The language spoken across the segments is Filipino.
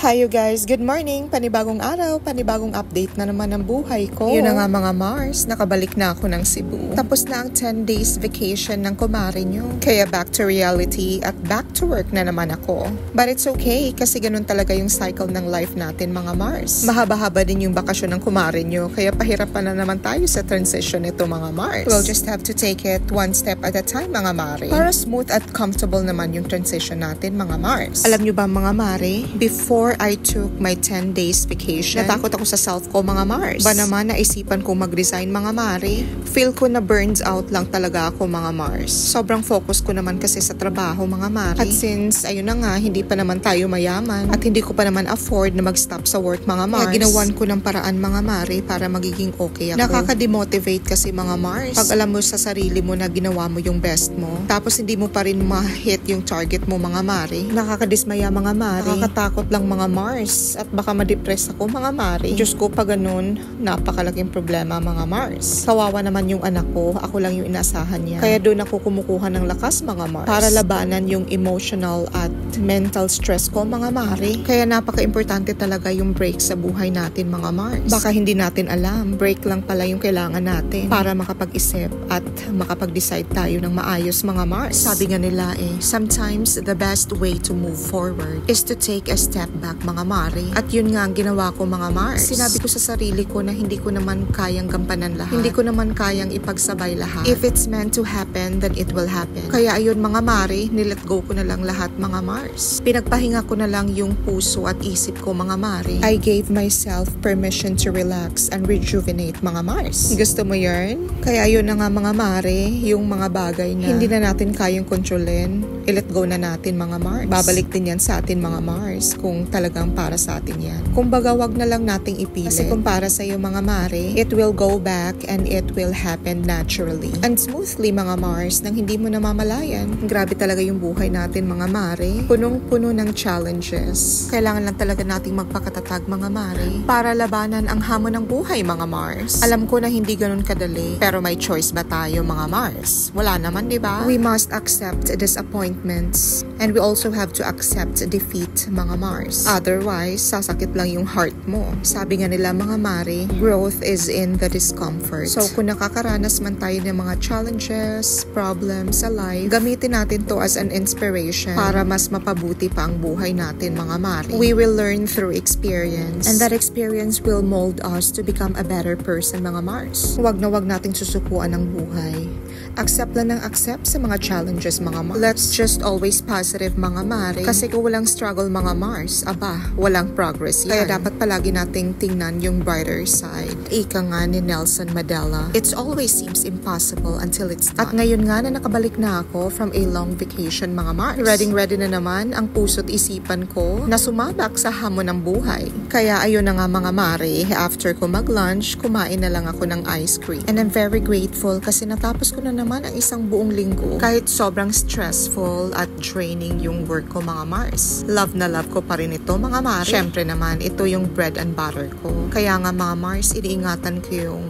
Hi you guys! Good morning! Panibagong araw, panibagong update na naman ng buhay ko. Yun na nga mga Mars, nakabalik na ako ng Cebu. Tapos na ang 10 days vacation ng kumare nyo. Kaya back to reality at back to work na naman ako. But it's okay kasi ganun talaga yung cycle ng life natin mga Mars. Mahaba-haba din yung bakasyon ng kumare nyo, kaya pahirapan na naman tayo sa transition nito mga Mars. We'll just have to take it one step at a time mga Mare. Para smooth at comfortable naman yung transition natin mga Mars. Alam nyo ba mga Mare, before I took my 10 days vacation, natakot ako sa self ko mga Mars. Ba naman naisipan ko mag-resign mga Mare. Feel ko na burns out lang talaga ako mga Mars. Sobrang focus ko naman kasi sa trabaho mga Mare. At since ayun na nga, hindi pa naman tayo mayaman at hindi ko pa naman afford na mag-stop sa work mga Mars, kaya ginawan ko ng paraan mga Mare para magiging okay ako. Nakaka-demotivate kasi mga Mars pag alam mo sa sarili mo na ginawa mo yung best mo, tapos hindi mo pa rin ma-hit yung target mo mga Mare. Nakakadismaya mga Mare. Nakakatakot lang mga Mars at baka ma-depress ako mga Mare. Diyos ko pa ganun, napakalaking problema mga Mars. Kawawa naman yung anak ko, ako lang yung inasahan niya. Kaya doon ako kumukuha ng lakas mga Mars para labanan yung emotional at mental stress ko mga Mare. Kaya napaka-importante talaga yung break sa buhay natin mga Mars. Baka hindi natin alam, break lang pala yung kailangan natin para makapag-isip at makapag-decide tayo ng maayos mga Mars. Sabi nga nila sometimes the best way to move forward is to take a step back mga Mare. At yun nga ang ginawa ko mga Mars. Sinabi ko sa sarili ko na hindi ko naman kayang gampanan lahat. Hindi ko naman kayang ipagsabay lahat. If it's meant to happen, then it will happen. Kaya ayun mga Mare, nilet go ko na lang lahat mga Mars. Pinagpahinga ko na lang yung puso at isip ko mga Mare. I gave myself permission to relax and rejuvenate mga Mars. Gusto mo yun? Kaya ayun na nga mga Mare, yung mga bagay na hindi na natin kayang kontrolin, i-let go na natin mga Mars. Babalik din yan sa atin mga Mars kung talagang para sa atin yan. Kumbaga wag na lang nating ipilit. Kasi kung para sa iyo mga Mare, it will go back and it will happen naturally and smoothly mga Mars nang hindi mo namamalayan. Grabe talaga yung buhay natin mga Mare. Punong-puno ng challenges. Kailangan lang talaga nating magpakatatag mga Mare para labanan ang hamon ng buhay mga Mars. Alam ko na hindi ganun kadali, pero may choice ba tayo mga Mars? Wala naman, di ba? We must accept disappointments and we also have to accept defeat mga Mars. Otherwise, sasakit lang yung heart mo. Sabi nga nila mga Mare, growth is in the discomfort. So kung nakakaranas man tayo ng mga challenges, problems sa life, gamitin natin to as an inspiration para mas mapabuti pa ang buhay natin mga Mare. We will learn through experience and that experience will mold us to become a better person mga Mars. Huwag na wag nating susukuan ng buhay. Accept lang ng accept sa mga challenges mga Mars. Let's just always positive mga Mare. Kasi kung walang struggle mga Mars, aba, walang progress yan. Kaya dapat palagi nating tingnan yung brighter side. Ika nga ni Nelson Mandela, it always seems impossible until it's done. At ngayon nga na nakabalik na ako from a long vacation mga Mars. Ready na naman ang puso't isipan ko na sumabak sa hamon ng buhay. Kaya ayun na nga mga Mare, after ko mag-lunch, kumain na lang ako ng ice cream. And I'm very grateful kasi natapos ko na naman ang isang buong linggo. Kahit sobrang stressful at draining yung work ko mga Mars. Love na love ko pa rin ito mga Mare. Syempre naman, ito yung bread and butter ko. Kaya nga mga Mars, iniingatan ko yung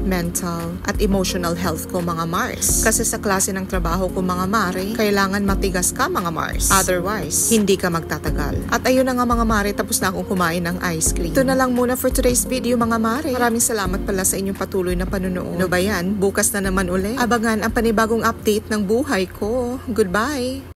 mental at emotional health ko mga Mars. Kasi sa klase ng trabaho ko mga Mare, kailangan matigas ka mga Mars. Otherwise, hindi ka magtatagal. At ayun na nga mga Mare, tapos na akong kumain ng ice cream. Ito na lang muna for today's video mga Mare. Maraming salamat pala sa inyong patuloy na panunood. Ano ba yan? Bukas na naman uli. Abangan ang panibagong update ng buhay ko. Goodbye!